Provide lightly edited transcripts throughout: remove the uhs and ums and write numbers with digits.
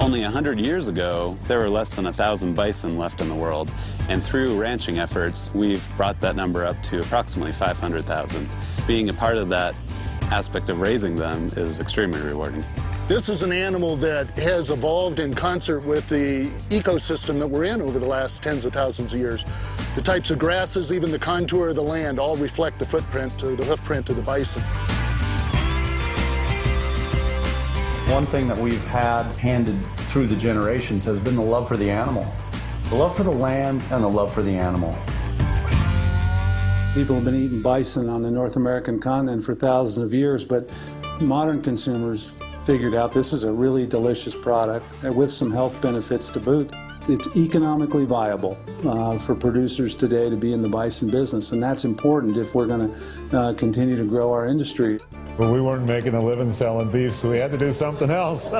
Only 100 years ago, there were less than 1,000 bison left in the world, and through ranching efforts, we've brought that number up to approximately 500,000. Being a part of that aspect of raising them is extremely rewarding. This is an animal that has evolved in concert with the ecosystem that we're in over the last tens of thousands of years. The types of grasses, even the contour of the land, all reflect the footprint or the hoofprint of the bison. One thing that we've had handed through the generations has been the love for the animal. The love for the land and the love for the animal. People have been eating bison on the North American continent for thousands of years, but modern consumers figured out this is a really delicious product with some health benefits to boot. It's economically viable for producers today to be in the bison business, and that's important if we're going to continue to grow our industry. But we weren't making a living selling beef, so we had to do something else.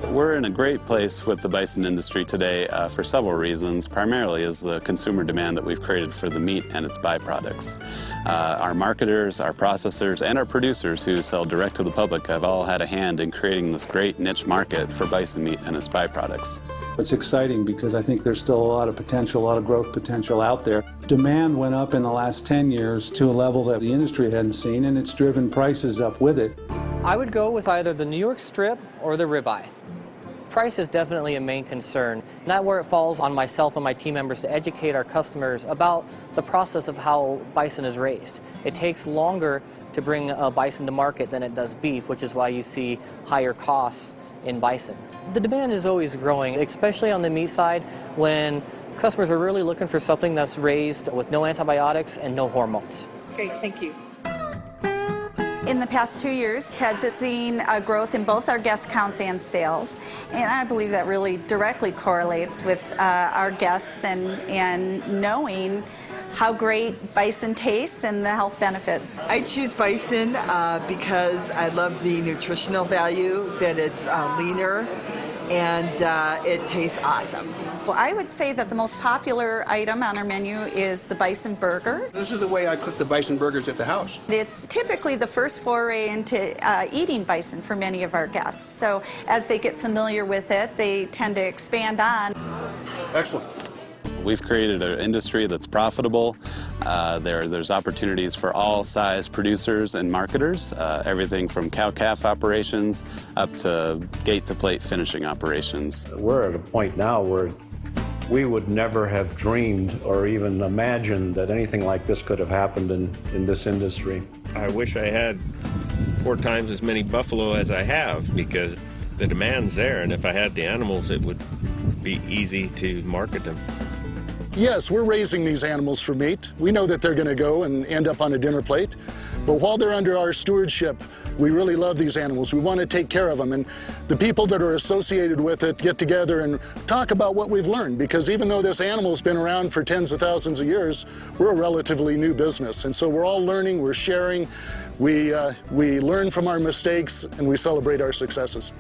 We're in a great place with the bison industry today for several reasons. Primarily is the consumer demand that we've created for the meat and its byproducts. Our marketers, our processors, and our producers who sell direct to the public have all had a hand in creating this great niche market for bison meat and its byproducts. It's exciting because I think there's still a lot of potential, a lot of growth potential out there. Demand went up in the last 10 years to a level that the industry hadn't seen, and it's driven prices up with it. I would go with either the New York strip or the ribeye. Price is definitely a main concern. That's where it falls on myself and my team members to educate our customers about the process of how bison is raised. It takes longer to bring a bison to market than it does beef, which is why you see higher costs in bison. The demand is always growing, especially on the meat side, when customers are really looking for something that's raised with no antibiotics and no hormones. Great, thank you. In the past 2 years, Ted's has seen a growth in both our guest counts and sales, and I believe that really directly correlates with our guests and knowing how great bison tastes and the health benefits. I choose bison because I love the nutritional value, that it's leaner, and it tastes awesome. Well, I would say that the most popular item on our menu is the bison burger. This is the way I cook the bison burgers at the house. It's typically the first foray into eating bison for many of our guests. So as they get familiar with it, they tend to expand on. Excellent. We've created an industry that's profitable. There's opportunities for all size producers and marketers, everything from cow-calf operations up to gate-to-plate finishing operations. We're at a point now where we would never have dreamed or even imagined that anything like this could have happened in this industry. I wish I had 4 times as many buffalo as I have, because the demand's there, and if I had the animals, it would be easy to market them. Yes, we're raising these animals for meat. We know that they're going to go and end up on a dinner plate. But while they're under our stewardship, we really love these animals. We want to take care of them. And the people that are associated with it get together and talk about what we've learned. Because even though this animal's been around for tens of thousands of years, we're a relatively new business. And so we're all learning, we're sharing, we learn from our mistakes, and we celebrate our successes.